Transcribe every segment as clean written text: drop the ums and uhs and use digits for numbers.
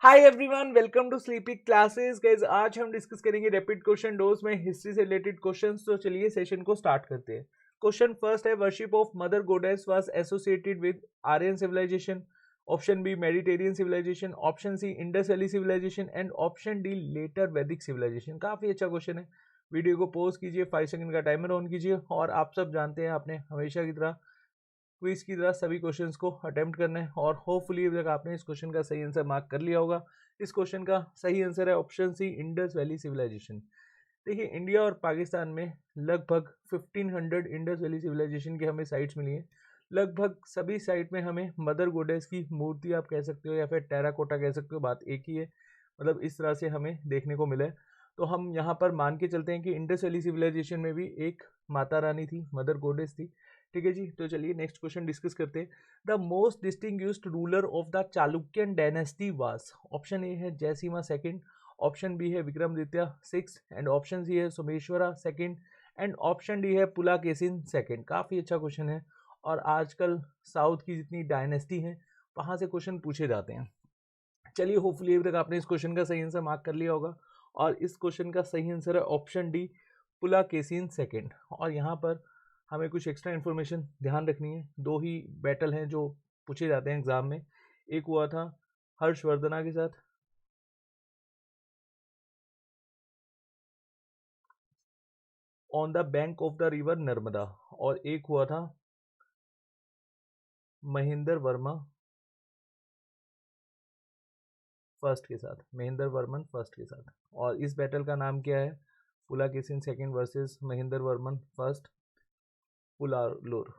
Hi everyone, welcome to sleepy classes guys. आज हम discuss करेंगे रैपिड क्वेश्चन डोज में हिस्ट्री से रिलेटेड क्वेश्चंस। तो चलिए सेशन को स्टार्ट करते हैं। क्वेश्चन फर्स्ट है, worship of mother goddess was associated with Aryan civilisation. Option B Mediterranean civilisation, option C Indus valley civilisation and option D later Vedic civilisation. काफी अच्छा क्वेश्चन है। वीडियो को पॉज कीजिए, 5 सेकंड का टाइमर ऑन कीजिए। और आप सब जानते हैं आपने हमेशा की तरह क्विज की तरह सभी क्वेश्चंस को अटेम्प्ट करना है और होपफुली अभी तक आपने इस क्वेश्चन का सही आंसर मार्क कर लिया होगा। इस क्वेश्चन का सही आंसर है option C Indus valley civilisation. देखिए, इंडिया और पाकिस्तान में लगभग 1500 इंडस वैली सिविलाइजेशन के हमें साइट्स मिली हैं। लगभग सभी साइट में हमें मदर गोडेस की मूर्ति आप कह सकते हो या फिर टेराकोटा कह सकते हो, बात एक ही है। मतलब इस तरह से हमें देखने को मिला है। तो हम यहाँ पर मान के चलते हैं कि इंडस वैली सिविलाइजेशन में भी एक माता रानी थी, मदर गोडेस थी। ठीक है जी, तो चलिए नेक्स्ट क्वेश्चन डिस्कस करते हैं। The most distinguished ruler of the Chalukyan dynasty was. Option A है जयसिम्हा सेकंड, ऑप्शन बी है Vikramaditya six and option C है Someshwara second and option D है पुलाकेशिन सेकंड। काफ़ी अच्छा क्वेश्चन है और आजकल साउथ की जितनी डायनेस्टी हैं वहाँ से क्वेश्चन पूछे जाते हैं। चलिए, होपफुली अभी तक आपने इस क्वेश्चन का सही आंसर मार्क कर लिया होगा और इस क्वेश्चन का सही आंसर है ऑप्शन डी पुलाकेशिन सेकंड। और यहाँ पर हमें कुछ एक्स्ट्रा इन्फॉर्मेशन ध्यान रखनी है। दो ही बैटल हैं जो पूछे जाते हैं एग्जाम में। एक हुआ था हर्षवर्धना के साथ on the bank of the river Narmada, और एक हुआ था महेंद्र वर्मा फर्स्ट के साथ, महेंद्र वर्मन फर्स्ट के साथ। और इस बैटल का नाम क्या है? Pulakeshin second versus Mahendra Varman first, Pullalur,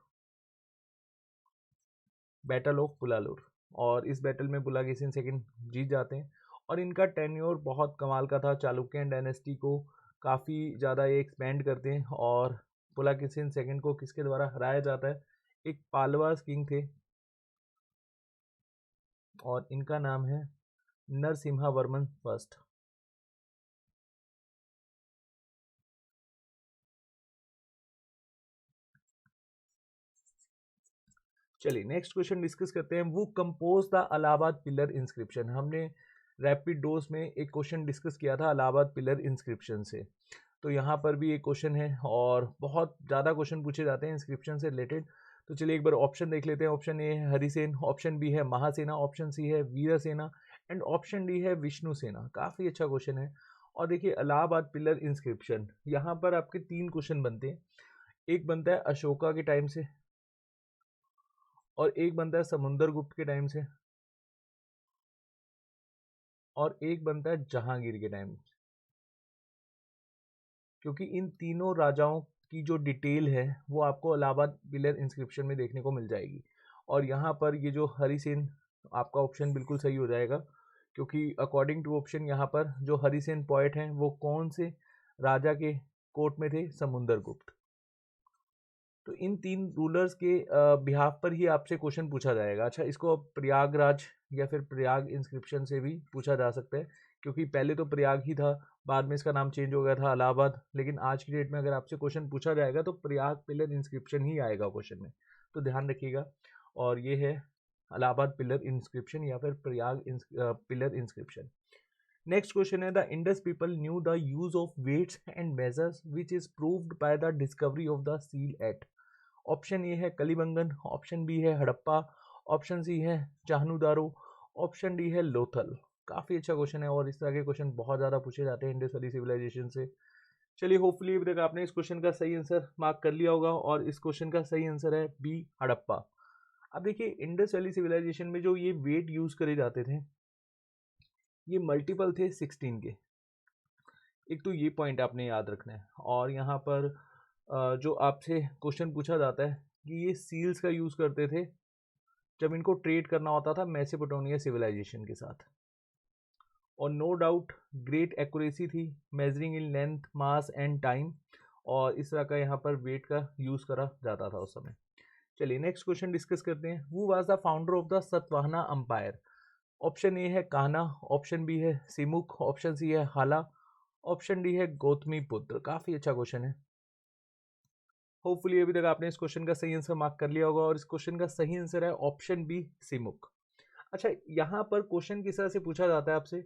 battle of Pullalur. और इस बैटल में पुलाकेशिन सेकंड जीत जाते हैं और इनका टेन्योर बहुत कमाल का था। चालुक्यन डायनेस्टी को काफ़ी ज़्यादा ये एक्सपेंड करते हैं और पुलाकेशिन सेकंड को किसके द्वारा हराया जाता है? एक पालवास किंग थे और इनका नाम है नरसिम्हा वर्मन फर्स्ट। चलिए नेक्स्ट क्वेश्चन डिस्कस करते हैं। वो compose the Allahabad pillar inscription. हमने रैपिड डोज में एक क्वेश्चन डिस्कस किया था इलाहाबाद पिलर इंस्क्रिप्शन से। तो यहाँ पर भी एक क्वेश्चन है और बहुत ज़्यादा क्वेश्चन पूछे जाते हैं इंस्क्रिप्शन से रिलेटेड। तो चलिए एक बार ऑप्शन देख लेते हैं। ऑप्शन ए है हरिसेन, ऑप्शन बी है महासेना, ऑप्शन सी है वीरसेना एंड ऑप्शन डी है विष्णु सेना। काफ़ी अच्छा क्वेश्चन है। और देखिए, इलाहाबाद पिलर इंस्क्रिप्शन, यहाँ पर आपके 3 क्वेश्चन बनते हैं। एक बनता है अशोका के टाइम से और एक बनता है समुंदर गुप्त के टाइम से और एक बनता है जहांगीर के टाइम से। क्योंकि इन तीनों राजाओं की जो डिटेल है वो आपको इलाहाबाद पिलर इंस्क्रिप्शन में देखने को मिल जाएगी। और यहाँ पर ये जो हरिसेन, आपका ऑप्शन बिल्कुल सही हो जाएगा क्योंकि अकॉर्डिंग टू ऑप्शन यहाँ पर जो हरिसेन पॉइंट हैं वो कौन से राजा के कोर्ट में थे? समुंदर गुप्त। तो इन 3 रूलर्स के बिहाफ पर ही आपसे क्वेश्चन पूछा जाएगा। अच्छा, इसको अब प्रयागराज या फिर प्रयाग इंस्क्रिप्शन से भी पूछा जा सकता है क्योंकि पहले तो प्रयाग ही था, बाद में इसका नाम चेंज हो गया था इलाहाबाद। लेकिन आज की डेट में अगर आपसे क्वेश्चन पूछा जाएगा तो प्रयाग पिलर इंस्क्रिप्शन ही आएगा क्वेश्चन में, तो ध्यान रखिएगा। और ये है इलाहाबाद पिलर इंस्क्रिप्शन या फिर Prayag pillar inscription. Next question है, the Indus people knew the use of weights and measures which is proved by the discovery of the seal at. Option A है कलिबंगन, ऑप्शन बी है हड़प्पा, ऑप्शन सी है चाहनुदारो, option D है लोथल। काफ़ी अच्छा question है और इस तरह के क्वेश्चन बहुत ज़्यादा पूछे जाते हैं इंडस वैली सिविलाइजेशन से। चलिए, होपफुली अभी तक आपने इस क्वेश्चन का सही आंसर मार्क कर लिया होगा और इस क्वेश्चन का सही आंसर है बी हड़प्पा। अब देखिए, इंडस वैली सिविलाइजेशन में जो ये वेट यूज़ करे जाते थे ये मल्टीपल थे 16 के। एक तो ये पॉइंट आपने याद रखना है। और यहाँ पर जो आपसे क्वेश्चन पूछा जाता है कि ये सील्स का यूज़ करते थे जब इनको ट्रेड करना होता था मेसोपोटामिया सिविलाइजेशन के साथ। और नो डाउट ग्रेट एक्यूरेसी थी, measuring in length, mass and time. और इस तरह का यहाँ पर वेट का यूज़ करा जाता था उस समय। चलिए नेक्स्ट क्वेश्चन डिस्कस करते हैं। Who was the founder of the Satavahana umpire. Option A है कान्हा, ऑप्शन बी है सिमुक, ऑप्शन सी है हाला, ऑप्शन डी है गौतमी पुत्र। काफ़ी अच्छा क्वेश्चन है। होपफुली अभी तक आपने इस क्वेश्चन का सही आंसर मार्क कर लिया होगा और इस क्वेश्चन का सही आंसर है ऑप्शन बी सिमुक। अच्छा, यहाँ पर क्वेश्चन किस तरह से पूछा जाता है आपसे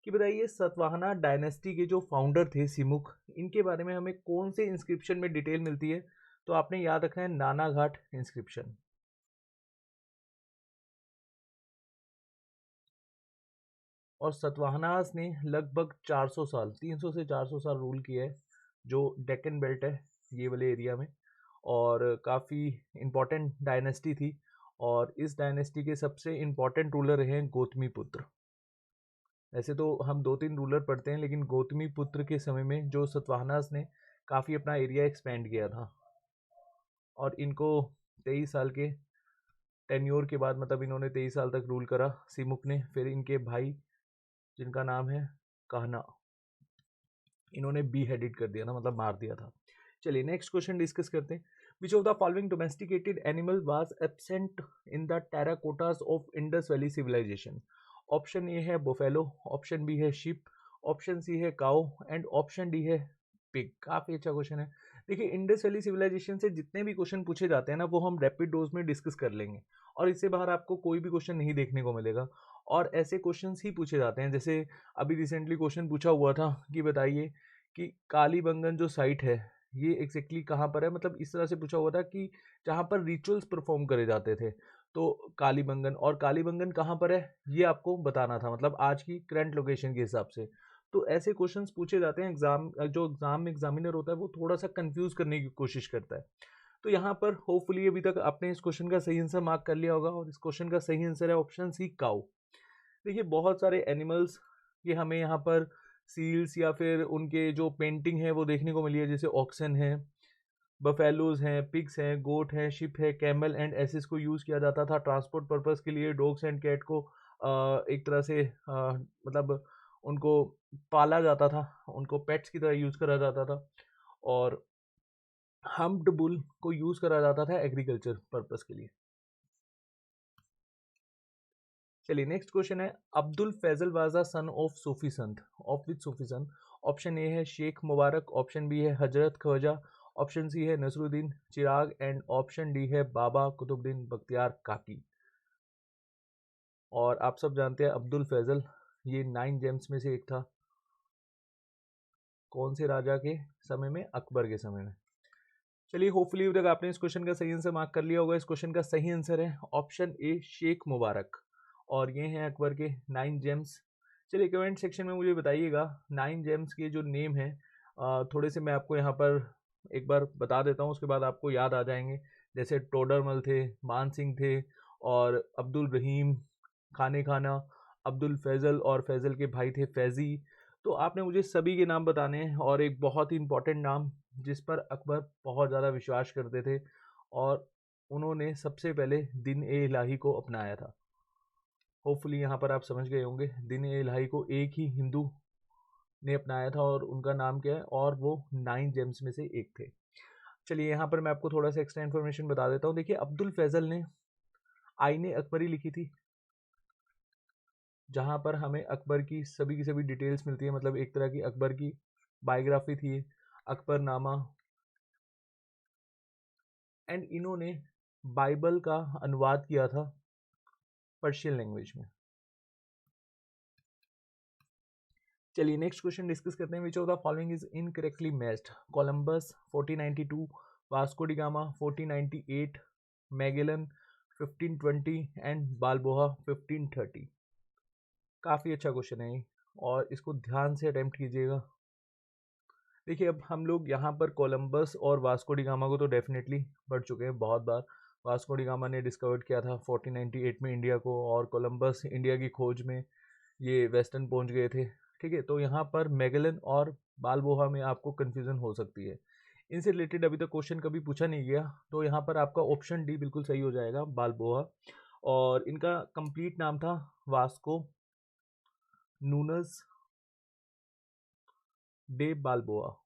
कि बताइए सतवाहना डायनेस्टी के जो फाउंडर थे सिमुक, इनके बारे में हमें कौन से इंस्क्रिप्शन में डिटेल मिलती है? तो आपने याद रखना है नानाघाट इंस्क्रिप्शन। और सतवाहनास ने लगभग 400 साल, 300 से 400 साल रूल किया है जो डेक्कन बेल्ट है ये वाले एरिया में। और काफ़ी इम्पोर्टेंट डायनेस्टी थी। और इस डायनेस्टी के सबसे इम्पोर्टेंट रूलर हैं गौतमी पुत्र। ऐसे तो हम 2-3 रूलर पढ़ते हैं, लेकिन गौतमी पुत्र के समय में जो सतवाहनास ने काफ़ी अपना एरिया एक्सपेंड किया था। और इनको 23 साल के टेन्योर के बाद, मतलब इन्होंने 23 साल तक रूल करा सिमुक ने। फिर इनके भाई जिनका नाम है कहना, इन्होंने बी हेडेड कर दिया था, मतलब मार दिया था। चलिए नेक्स्ट क्वेश्चन डिस्कस करते हैं। Which of the following domesticated animal was absent in the terracottas of Indus valley civilisation? Option A है बोफेलो, ऑप्शन बी है शिप, ऑप्शन सी है काओ एंड ऑप्शन डी है पिग। काफी अच्छा question है। देखिए इंडस वैली सिविलाइजेशन से जितने भी क्वेश्चन पूछे जाते हैं ना, वो हम रैपिड डोज में डिस्कस कर लेंगे, और इससे बाहर आपको कोई भी क्वेश्चन नहीं देखने को मिलेगा। और ऐसे क्वेश्चंस ही पूछे जाते हैं, जैसे अभी रिसेंटली क्वेश्चन पूछा हुआ था कि बताइए कि कालीबंगन जो साइट है ये एग्जैक्टली कहाँ पर है। मतलब इस तरह से पूछा हुआ था कि जहाँ पर रिचुअल्स परफॉर्म करे जाते थे, तो कालीबंगन, और कालीबंगन कहाँ पर है ये आपको बताना था, मतलब आज की करंट लोकेशन के हिसाब से। तो ऐसे क्वेश्चंस पूछे जाते हैं। एग्जाम जो एग्जाम में एग्जामिनर होता है वो थोड़ा सा कंफ्यूज करने की कोशिश करता है। तो यहाँ पर होपफुली अभी तक आपने इस क्वेश्चन का सही आंसर मार्क कर लिया होगा, और इस क्वेश्चन का सही आंसर है ऑप्शन सी काउ। देखिए बहुत सारे एनिमल्स ये हमें यहाँ पर सील्स या फिर उनके जो पेंटिंग है वो देखने को मिली है, जैसे ऑक्सन है, बफेलोज हैं, पिग्स हैं, गोट हैं, शिप है, कैमल एंड एसिस को यूज़ किया जाता था ट्रांसपोर्ट पर्पस के लिए। डॉग्स एंड कैट को एक तरह से मतलब उनको पाला जाता था, उनको पेट्स की तरह यूज़ करा जाता था। और हम्प्ड बुल को यूज़ करा जाता था एग्रीकल्चर पर्पस के लिए। चलिए नेक्स्ट क्वेश्चन है, अब्दुल फैजल वाजा son of Sufi Sant, of which Sufi Sant? Option A है शेख मुबारक, ऑप्शन बी है हजरत ख्वाजा, ऑप्शन सी है नसरुद्दीन चिराग एंड ऑप्शन डी है बाबा कुतुबुद्दीन बख्तियार काकी। और आप सब जानते हैं अब्दुल फैजल ये 9 जेम्स में से एक था। कौन से राजा के समय में? अकबर के समय में। चलिए होपफुली अभी तक आपने इस क्वेश्चन का सही आंसर मार्क कर लिया होगा। इस क्वेश्चन का सही आंसर है ऑप्शन ए शेख मुबारक, और ये हैं अकबर के 9 जेम्स। चलिए कमेंट सेक्शन में मुझे बताइएगा 9 जेम्स के जो नेम है थोड़े से मैं आपको यहाँ पर एक बार बता देता हूँ, उसके बाद आपको याद आ जाएंगे। जैसे टोडरमल थे, मान सिंह थे, और अब्दुल रहीम, खाने खाना, अब्दुल फैज़ल, और फैज़ल के भाई थे फैज़ी। तो आपने मुझे सभी के नाम बताने हैं, और एक बहुत ही इंपॉर्टेंट नाम जिस पर अकबर बहुत ज़्यादा विश्वास करते थे, और उन्होंने सबसे पहले दिन ए इलाही को अपनाया था। होपफुली यहाँ पर आप समझ गए होंगे, दिन ए इलाही को एक ही हिंदू ने अपनाया था, और उनका नाम क्या है, और वो 9 जेम्स में से एक थे। चलिए यहाँ पर मैं आपको थोड़ा सा एक्स्ट्रा इन्फॉर्मेशन बता देता हूँ। देखिए अब्दुल फैज़ल ने आईने अकबरी लिखी थी, जहाँ पर हमें अकबर की सभी डिटेल्स मिलती है, मतलब एक तरह की अकबर की बायोग्राफी थी, अकबरनामा। एंड इन्होंने बाइबल का अनुवाद किया था पर्शियन लैंग्वेज में। चलिए नेक्स्ट क्वेश्चन डिस्कस करते हैं। Which of the following is incorrectly matched? Columbus 1492, Vasco D gamma 1498, Magellan 1520 and बालबोआ 1530। काफ़ी अच्छा क्वेश्चन है ये, और इसको ध्यान से अटेम्प्ट कीजिएगा। देखिए अब हम लोग यहाँ पर कोलंबस और वास्को डी गामा को तो डेफिनेटली पढ़ चुके हैं बहुत बार। वास्को डी गामा ने डिस्कवर्ड किया था 1498 में इंडिया को, और कोलंबस इंडिया की खोज में ये वेस्टर्न पहुँच गए थे। ठीक है, तो यहाँ पर मैगेलन और बालबोआ में आपको कन्फ्यूज़न हो सकती है। इनसे रिलेटेड अभी तक क्वेश्चन कभी पूछा नहीं गया, तो यहाँ पर आपका ऑप्शन डी बिल्कुल सही हो जाएगा, बालबोआ। और इनका कंप्लीट नाम था वास्को नूनस डे बालबोआ।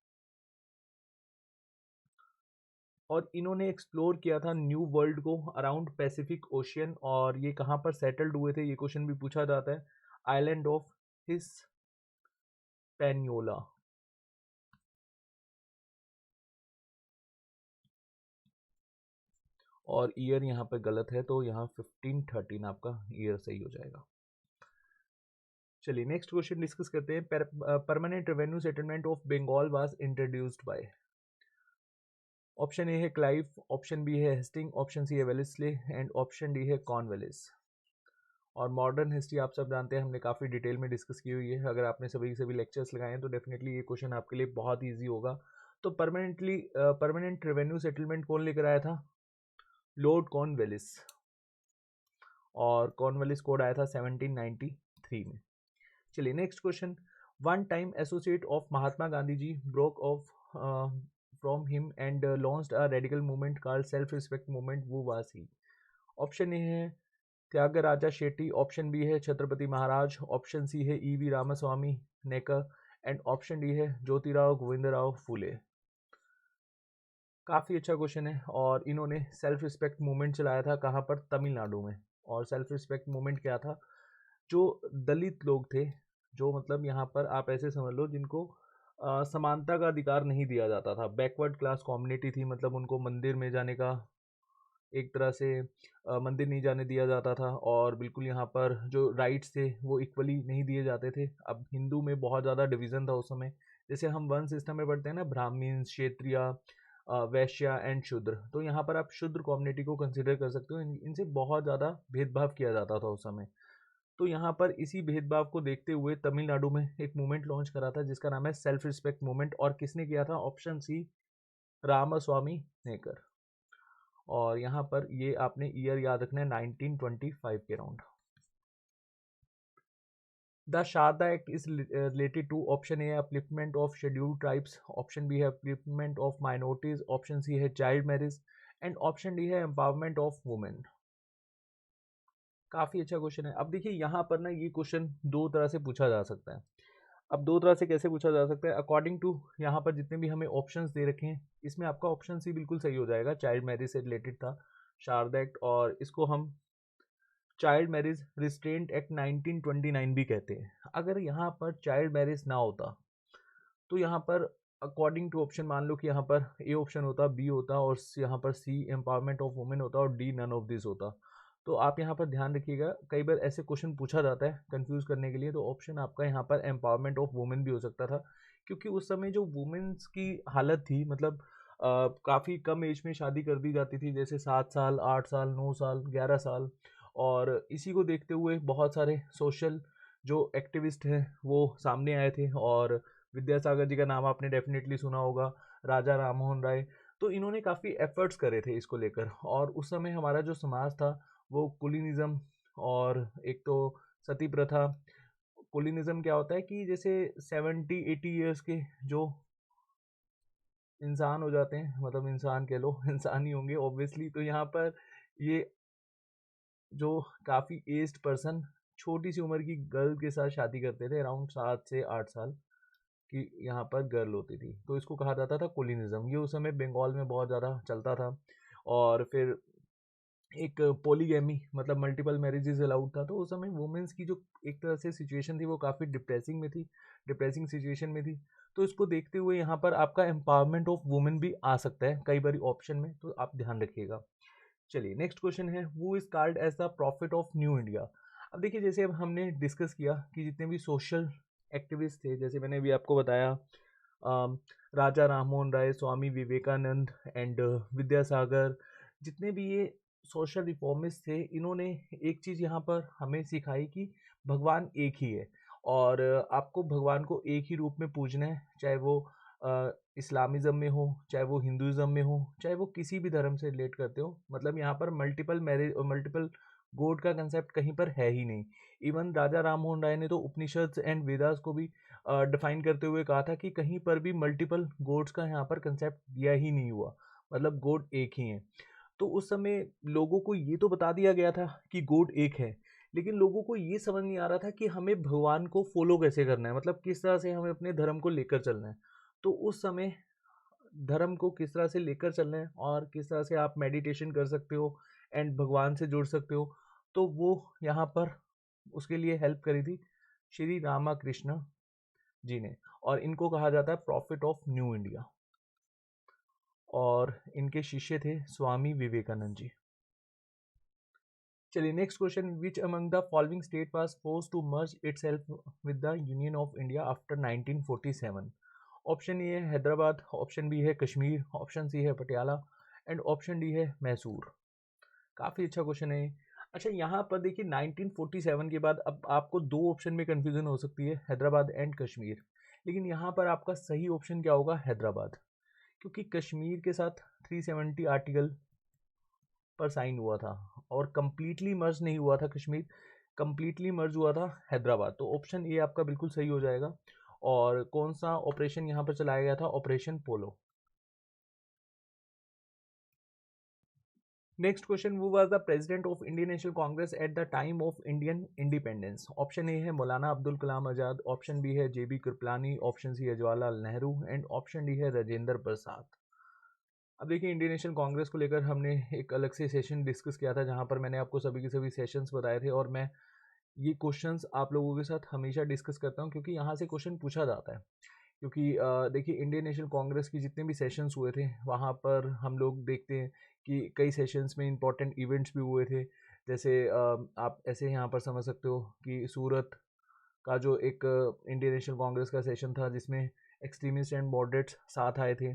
और इन्होंने एक्सप्लोर किया था न्यू वर्ल्ड को अराउंड पैसिफिक ओशियन, और ये कहाँ पर सेटल्ड हुए थे ये क्वेश्चन भी पूछा जाता है, आइलैंड ऑफ हिस्पैनियोला। और ईयर यहाँ पर गलत है, तो यहाँ 1513 आपका ईयर सही हो जाएगा। चलिए नेक्स्ट क्वेश्चन डिस्कस करते हैं। Permanent revenue settlement of Bengal was introduced by. Option A है क्लाइव, ऑप्शन बी है हेस्टिंग, ऑप्शन सी है वेलेस्ले एंड ऑप्शन डी है कॉर्नवालिस। और मॉडर्न हिस्ट्री आप सब जानते हैं, हमने काफ़ी डिटेल में डिस्कस की हुई है। अगर आपने सभी लेक्चर्स लगाए हैं तो डेफिनेटली ये क्वेश्चन आपके लिए बहुत ईजी होगा। तो परमानेंट रेवेन्यू सेटलमेंट कौन लेकर आया था? Lord Cornwallis. और कॉर्नवालिस कोड आया था 1793 में। चलिए next question. One time associate of Mahatma Gandhi ji broke off from him and launched a radical movement called self respect movement, वो वाज ही? ऑप्शन ए है त्यागराजा शेट्टी, ऑप्शन बी है छत्रपति महाराज, ऑप्शन सी है E V Ramaswamy Naicker and option D है ज्योतिराव गोविंदराव फूले। काफ़ी अच्छा question है। और इन्होंने सेल्फ रिस्पेक्ट मूवमेंट चलाया था कहाँ पर? तमिलनाडु में। और सेल्फ रिस्पेक्ट मूवमेंट क्या था? जो दलित लोग थे, जो मतलब यहाँ पर आप ऐसे समझ लो जिनको समानता का अधिकार नहीं दिया जाता था, बैकवर्ड क्लास कम्युनिटी थी, मतलब उनको मंदिर में जाने का एक तरह से मंदिर नहीं जाने दिया जाता था, और बिल्कुल यहाँ पर जो राइट्स थे वो इक्वली नहीं दिए जाते थे। अब हिंदू में बहुत ज़्यादा डिवीज़न था उस समय, जैसे हम वन सिस्टम में पढ़ते हैं ना, ब्राह्मण, क्षत्रिय, वैश्य एंड शूद्र। तो यहाँ पर आप शूद्र कम्युनिटी को कंसिडर कर सकते हो। इनसे बहुत ज़्यादा भेदभाव किया जाता था उस समय। तो यहाँ पर इसी भेदभाव को देखते हुए तमिलनाडु में एक मूवमेंट लॉन्च करा था जिसका नाम है सेल्फ रिस्पेक्ट मूवमेंट। और किसने किया था? Option C, Ramaswamy Naicker. और यहाँ पर ये आपने ईयर याद रखना है 1925 के around. The Sharda act is related to option A upliftment of scheduled tribes, option B है upliftment of minorities, option C है child marriage and option D है एम्पावरमेंट ऑफ वुमेन। काफ़ी अच्छा क्वेश्चन है। अब देखिए यहाँ पर ना ये क्वेश्चन दो तरह से पूछा जा सकता है। अब दो तरह से कैसे पूछा जा सकता है? अकॉर्डिंग टू यहाँ पर जितने भी हमें ऑप्शंस दे रखे हैं, इसमें आपका ऑप्शन सी बिल्कुल सही हो जाएगा। चाइल्ड मैरिज से रिलेटेड था शारदा एक्ट, और इसको हम चाइल्ड मैरिज रिस्ट्रेंट एक्ट 1929 भी कहते हैं। अगर यहाँ पर चाइल्ड मैरिज ना होता तो यहाँ पर अकॉर्डिंग टू ऑप्शन, मान लो कि यहाँ पर ए ऑप्शन होता, बी होता, और यहाँ पर सी एम्पावरमेंट ऑफ वुमेन होता, और डी नन ऑफ दिस होता। तो आप यहाँ पर ध्यान रखिएगा, कई बार ऐसे क्वेश्चन पूछा जाता है कंफ्यूज करने के लिए। तो ऑप्शन आपका यहाँ पर एम्पावरमेंट ऑफ वुमेन भी हो सकता था, क्योंकि उस समय जो वुमेन्स की हालत थी, मतलब काफ़ी कम एज में शादी कर दी जाती थी, जैसे 7 साल, 8 साल, 9 साल, 11 साल। और इसी को देखते हुए बहुत सारे सोशल जो एक्टिविस्ट हैं वो सामने आए थे। और विद्यासागर जी का नाम आपने डेफिनेटली सुना होगा, राजा राममोहन राय। तो इन्होंने काफ़ी एफर्ट्स करे थे इसको लेकर। और उस समय हमारा जो समाज था वो कुलीनिज़्म, और एक तो सती प्रथा। कुलीनिज़्म क्या होता है कि जैसे 70-80 ईयर्स के जो इंसान हो जाते हैं, मतलब इंसान कह लो, इंसान ही होंगे ऑब्वियसली। तो यहाँ पर ये जो काफ़ी एज्ड पर्सन छोटी सी उम्र की गर्ल के साथ शादी करते थे, अराउंड 7 से 8 साल की यहाँ पर गर्ल होती थी, तो इसको कहा जाता था कोलिनिज्म। ये उस समय बंगाल में बहुत ज़्यादा चलता था। और फिर एक पोलीगैमी, मतलब मल्टीपल मैरिजेस अलाउड था। तो उस समय वुमेन्स की जो एक तरह से सिचुएशन थी वो काफ़ी डिप्रेसिंग में थी, डिप्रेसिंग सिचुएशन में थी। तो इसको देखते हुए यहाँ पर आपका एम्पावरमेंट ऑफ वुमेन भी आ सकता है कई बार ऑप्शन में, तो आप ध्यान रखिएगा। चलिए नेक्स्ट क्वेश्चन है, who is called as the prophet of new India? अब देखिए, जैसे अब हमने डिस्कस किया कि जितने भी सोशल एक्टिविस्ट थे, जैसे मैंने भी आपको बताया, राजा राममोहन राय, स्वामी विवेकानंद एंड विद्यासागर, जितने भी ये सोशल रिफॉर्मिस्ट थे, इन्होंने एक चीज़ यहाँ पर हमें सिखाई कि भगवान एक ही है। और आपको भगवान को एक ही रूप में पूजना है, चाहे वो इस्लामिज़म में हो, चाहे वो हिंदुज़म में हो, चाहे वो किसी भी धर्म से रिलेट करते हो। मतलब यहाँ पर मल्टीपल मैरिज और मल्टीपल गॉड का कंसेप्ट कहीं पर है ही नहीं। इवन राजा राममोहन राय ने तो उपनिषद एंड वेदास को भी डिफाइन करते हुए कहा था कि कहीं पर भी मल्टीपल गॉड्स का यहाँ पर कंसेप्ट दिया ही नहीं हुआ, मतलब गॉड एक ही है। तो उस समय लोगों को ये तो बता दिया गया था कि गॉड एक है, लेकिन लोगों को ये समझ नहीं आ रहा था कि हमें भगवान को फॉलो कैसे करना है, मतलब किस तरह से हमें अपने धर्म को लेकर चलना है। तो उस समय धर्म को किस तरह से लेकर चलना है और किस तरह से आप मेडिटेशन कर सकते हो एंड भगवान से जुड़ सकते हो, तो वो यहाँ पर उसके लिए हेल्प करी थी श्री रामाकृष्ण जी ने। और इनको कहा जाता है प्रॉफिट ऑफ न्यू इंडिया। और इनके शिष्य थे स्वामी विवेकानंद जी। चलिए next question, which among the following state was forced to merge itself with the union of India after 1947? Option A है हैदराबाद, ऑप्शन बी है कश्मीर, ऑप्शन सी है पटियाला एंड ऑप्शन डी है मैसूर। काफ़ी अच्छा क्वेश्चन है। अच्छा, यहाँ पर देखिए 1947 के बाद अब आपको दो ऑप्शन में कन्फ्यूजन हो सकती है, हैदराबाद एंड कश्मीर, लेकिन यहाँ पर आपका सही ऑप्शन क्या होगा, हैदराबाद, क्योंकि कश्मीर के साथ 370 आर्टिकल पर साइन हुआ था और कंप्लीटली मर्ज नहीं हुआ था कश्मीर, कंप्लीटली मर्ज हुआ था हैदराबाद। तो ऑप्शन ए आपका बिल्कुल सही हो जाएगा। और कौन सा ऑपरेशन यहाँ पर चलाया गया था, ऑपरेशन पोलो। नेक्स्ट क्वेश्चन, वो was the president of Indian national Congress at the time of Indian independence? Option A है मौलाना अब्दुल कलाम आज़ाद, ऑप्शन बी है जेबी कृपलानी, ऑप्शन सी है Jawaharlal Nehru and option D है राजेंद्र प्रसाद। अब देखिए इंडियन नेशनल कांग्रेस को लेकर हमने एक अलग से सेशन डिस्कस किया था, जहां पर मैंने आपको सभी के सभी सेशंस बताए थे, और मैं ये क्वेश्चंस आप लोगों के साथ हमेशा डिस्कस करता हूं क्योंकि यहाँ से क्वेश्चन पूछा जाता है। क्योंकि देखिए इंडियन नेशनल कांग्रेस की जितने भी सेशंस हुए थे वहाँ पर हम लोग देखते हैं कि कई सेशंस में इंपॉर्टेंट इवेंट्स भी हुए थे। जैसे आप ऐसे यहाँ पर समझ सकते हो कि सूरत का जो एक इंडियन नेशनल कांग्रेस का सेशन था जिसमें एक्सट्रीमिस्ट एंड मॉडरेट्स साथ आए थे।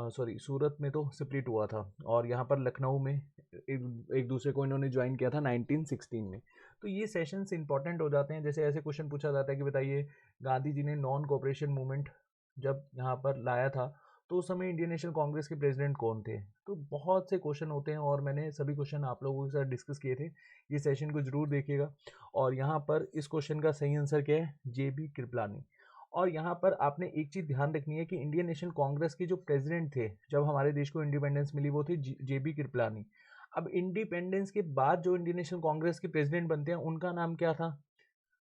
सॉरी, सूरत में तो स्प्लिट हुआ था, और यहाँ पर लखनऊ में एक दूसरे को इन्होंने ज्वाइन किया था 1916 में। तो ये सेशंस इंपॉर्टेंट हो जाते हैं। जैसे ऐसे क्वेश्चन पूछा जाता है कि बताइए गांधी जी ने नॉन कोऑपरेशन मूवमेंट जब यहाँ पर लाया था तो उस समय इंडियन नेशनल कांग्रेस के प्रेसिडेंट कौन थे। तो बहुत से क्वेश्चन होते हैं और मैंने सभी क्वेश्चन आप लोगों के साथ डिस्कस किए थे। ये सेशन को जरूर देखिएगा। और यहाँ पर इस क्वेश्चन का सही आंसर क्या है, जेबी कृपलानी। और यहाँ पर आपने एक चीज़ ध्यान रखनी है कि इंडियन नेशनल कांग्रेस के जो प्रेसिडेंट थे जब हमारे देश को इंडिपेंडेंस मिली वो थे जेबी कृपलानी। अब इंडिपेंडेंस के बाद जो इंडियन नेशनल कांग्रेस के प्रेसिडेंट बनते हैं उनका नाम क्या था,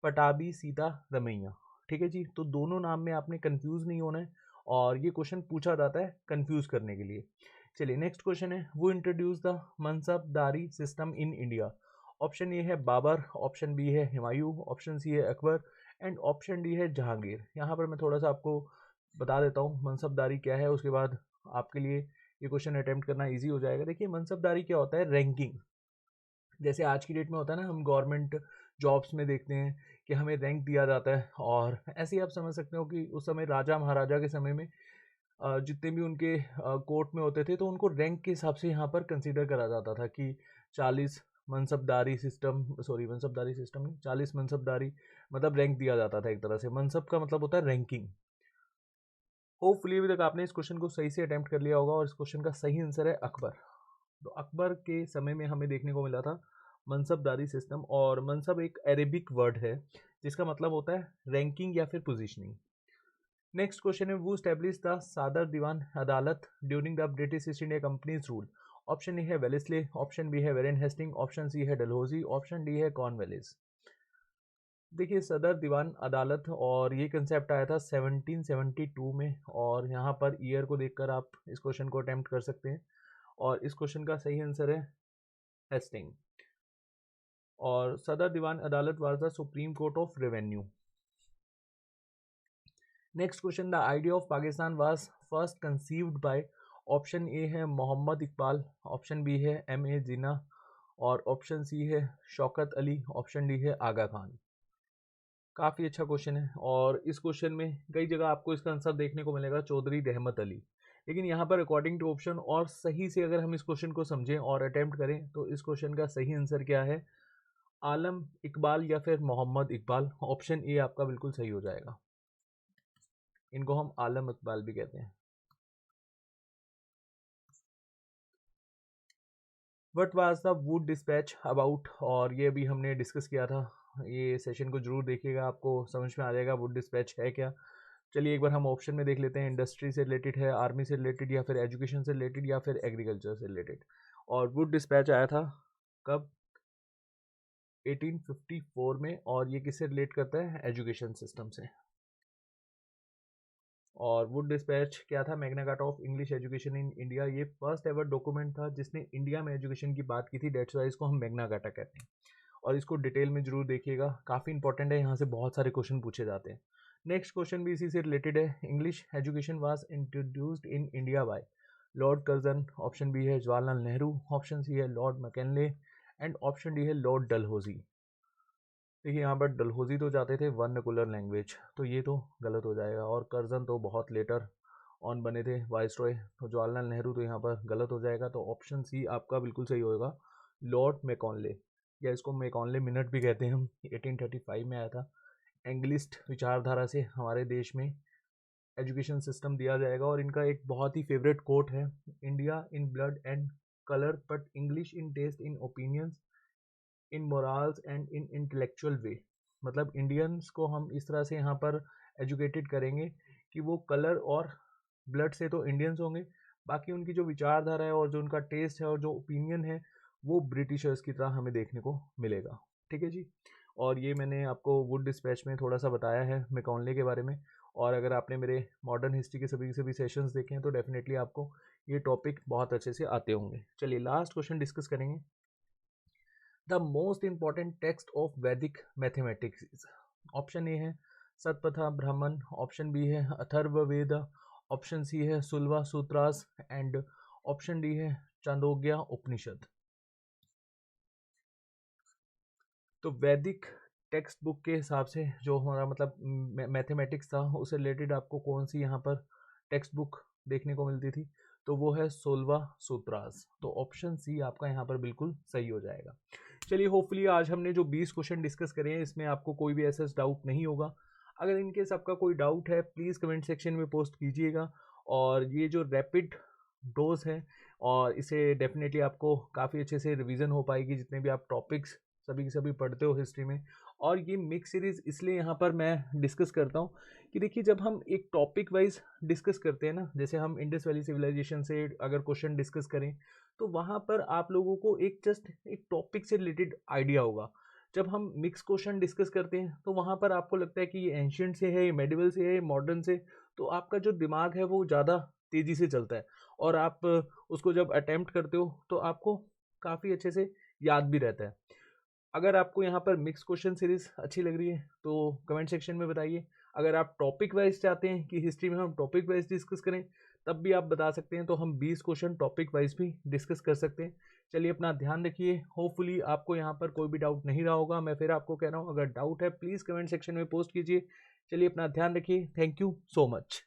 पटाभी सीता रमैया। ठीक है जी, तो दोनों नाम में आपने कंफ्यूज नहीं होना है, और ये क्वेश्चन पूछा जाता है कंफ्यूज करने के लिए। चलिए नेक्स्ट क्वेश्चन है, वो introduce the मनसबदारी system in India? Option A है बाबर, ऑप्शन बी है हुमायूं, ऑप्शन सी है अकबर एंड ऑप्शन डी है जहांगीर। यहाँ पर मैं थोड़ा सा आपको बता देता हूँ मनसबदारी क्या है, उसके बाद आपके लिए ये क्वेश्चन अटेम्प्ट करना इजी हो जाएगा। देखिए मनसबदारी क्या होता है, रैंकिंग। जैसे आज की डेट में होता है ना, हम गवर्नमेंट जॉब्स में देखते हैं कि हमें रैंक दिया जाता है, और ऐसे ही आप समझ सकते हो कि उस समय राजा महाराजा के समय में जितने भी उनके कोर्ट में होते थे तो उनको रैंक के हिसाब से यहाँ पर कंसीडर करा जाता था कि 40 मनसबदारी सिस्टम, सॉरी मनसबदारी सिस्टम नहीं, 40 मनसबदारी मतलब रैंक दिया जाता था। एक तरह से मनसब का मतलब होता है रैंकिंग। होपफुली अभी तक आपने इस क्वेश्चन को सही से अटेम्प्ट कर लिया होगा, और इस क्वेश्चन का सही आंसर है अकबर। तो अकबर के समय में हमें देखने को मिला था मनसबदारी सिस्टम, और मनसब एक अरेबिक वर्ड है जिसका मतलब होता है रैंकिंग या फिर पोजीशनिंग। नेक्स्ट क्वेश्चन है, वो स्टैब्लिश द सादर दीवान अदालत during the British east India companies rule? Option A है वेलेस्ले, ऑप्शन बी है वेरेन हेस्टिंग, ऑप्शन सी है डलहौजी, ऑप्शन डी है कॉर्नवेलिस। देखिए सदर दीवान अदालत, और ये कंसेप्ट आया था 1772 में, और यहाँ पर ईयर को देखकर आप इस क्वेश्चन को अटेम्प्ट कर सकते हैं। और इस क्वेश्चन का सही आंसर है हेस्टिंग। और सदर दीवान अदालत was the supreme court of revenue. Next question, the idea of Pakistan was first conceived bye? Option A है मोहम्मद इकबाल, ऑप्शन बी है M.A. जिन्ना, और ऑप्शन सी है शौकत अली, ऑप्शन डी है आगा खान। काफ़ी अच्छा क्वेश्चन है, और इस क्वेश्चन में कई जगह आपको इसका आंसर देखने को मिलेगा चौधरी रहमत अली, लेकिन यहाँ पर अकॉर्डिंग टू ऑप्शन और सही से अगर हम इस क्वेश्चन को समझें और अटेम्प्ट करें तो इस क्वेश्चन का सही आंसर क्या है, आलम इकबाल या फिर मोहम्मद इकबाल। ऑप्शन ए आपका बिल्कुल सही हो जाएगा। इनको हम आलम इकबाल भी कहते हैं। What was the Wood dispatch about? और ये भी हमने डिस्कस किया था, ये सेशन को जरूर देखिएगा, आपको समझ में आ जाएगा वुड डिस्पैच है क्या। चलिए एक बार हम ऑप्शन में देख लेते हैं, इंडस्ट्री से रिलेटेड है, आर्मी से रिलेटेड, या फिर एजुकेशन से रिलेटेड, या फिर एग्रीकल्चर से रिलेटेड। और वुड डिस्पैच आया था कब, 1854 में, और ये किससे रिलेट करता है, एजुकेशन सिस्टम से। और वुड डिस्पैच क्या था, Magna carta of English education in India. ये फर्स्ट एवर डॉक्यूमेंट था जिसने इंडिया में एजुकेशन की बात की थी, डेट्स वाई इसको हम मैग्ना कार्टा कहते हैं। और इसको डिटेल में जरूर देखिएगा, काफ़ी इंपॉर्टेंट है, यहाँ से बहुत सारे क्वेश्चन पूछे जाते हैं। नेक्स्ट क्वेश्चन भी इसी से रिलेटेड है, English education was introduced in India by? Lord Curzon, option B है जवाहरलाल नेहरू, ऑप्शन सी है lord McKinley and option D है लॉर्ड डलहौजी। देखिए यहाँ पर डलहौजी तो जाते थे वर्नाकुलर लैंग्वेज, तो ये तो गलत हो जाएगा, और कर्जन तो बहुत लेटर ऑन बने थे वाइसरॉय, तो जवाहरलाल नेहरू तो यहाँ पर गलत हो जाएगा। तो ऑप्शन सी आपका बिल्कुल सही होगा, लॉर्ड मैकॉनले, या इसको मैकॉनले मिनट भी कहते हैं हम। 1835 में आया था। एंग्लिस्ट विचारधारा से हमारे देश में एजुकेशन सिस्टम दिया जाएगा, और इनका एक बहुत ही फेवरेट कोट है, India in blood and colour but English in taste in opinions in morals and in intellectual way. मतलब इंडियंस को हम इस तरह से यहाँ पर एजुकेटेड करेंगे कि वो कलर और ब्लड से तो इंडियंस होंगे, बाकी उनकी जो विचारधारा है और जो उनका टेस्ट है और जो ओपिनियन है वो ब्रिटिशर्स की तरह हमें देखने को मिलेगा। ठीक है जी। और ये मैंने आपको वुड डिस्पैच में थोड़ा सा बताया है मैकॉनले के बारे में, और अगर आपने मेरे मॉडर्न हिस्ट्री के सभी सेशंस देखे हैं तो डेफिनेटली आपको ये टॉपिक बहुत अच्छे से आते होंगे। चलिए लास्ट क्वेश्चन डिस्कस करेंगे। The most important text of वैदिक मैथमेटिक्स। ऑप्शन ए है सतपथा ब्राह्मण, ऑप्शन बी है अथर्ववेद, ऑप्शन सी है सुलवा सूत्रास एंड ऑप्शन डी है चांदोग्या उपनिषद। तो वैदिक टेक्स्ट बुक के हिसाब से जो हमारा मतलब मैथमेटिक्स था उससे रिलेटेड आपको कौन सी यहाँ पर टेक्स्ट बुक देखने को मिलती थी, तो वो है सोलवा सूत्रास। तो ऑप्शन सी आपका यहाँ पर बिल्कुल सही हो जाएगा। चलिए होपफुली आज हमने जो 20 क्वेश्चन डिस्कस करे हैं इसमें आपको कोई भी ऐसा डाउट नहीं होगा। अगर इनकेस आपका कोई डाउट है प्लीज़ कमेंट सेक्शन में पोस्ट कीजिएगा। और ये जो रैपिड डोज है और इसे डेफिनेटली आपको काफ़ी अच्छे से रिवीजन हो पाएगी जितने भी आप टॉपिक्स सभी के सभी पढ़ते हो हिस्ट्री में। और ये मिक्स सीरीज़ इसलिए यहाँ पर मैं डिस्कस करता हूँ कि देखिए जब हम एक टॉपिक वाइज डिस्कस करते हैं ना, जैसे हम इंडस वैली सिविलाइजेशन से अगर क्वेश्चन डिस्कस करें तो वहाँ पर आप लोगों को एक जस्ट एक टॉपिक से रिलेटेड आइडिया होगा। जब हम मिक्स क्वेश्चन डिस्कस करते हैं तो वहाँ पर आपको लगता है कि ये एंशियंट से है, ये मेडिवल से है, ये मॉडर्न से, तो आपका जो दिमाग है वो ज़्यादा तेज़ी से चलता है और आप उसको जब अटैम्प्ट करते हो तो आपको काफ़ी अच्छे से याद भी रहता है। अगर आपको यहाँ पर मिक्स क्वेश्चन सीरीज अच्छी लग रही है तो कमेंट सेक्शन में बताइए। अगर आप टॉपिक वाइज चाहते हैं कि हिस्ट्री में हम टॉपिक वाइज डिस्कस करें तब भी आप बता सकते हैं, तो हम 20 क्वेश्चन टॉपिक वाइज भी डिस्कस कर सकते हैं। चलिए अपना ध्यान रखिए, होपफुली आपको यहाँ पर कोई भी डाउट नहीं रहा होगा। मैं फिर आपको कह रहा हूँ अगर डाउट है प्लीज़ कमेंट सेक्शन में पोस्ट कीजिए। चलिए अपना ध्यान रखिए, थैंक यू सो मच।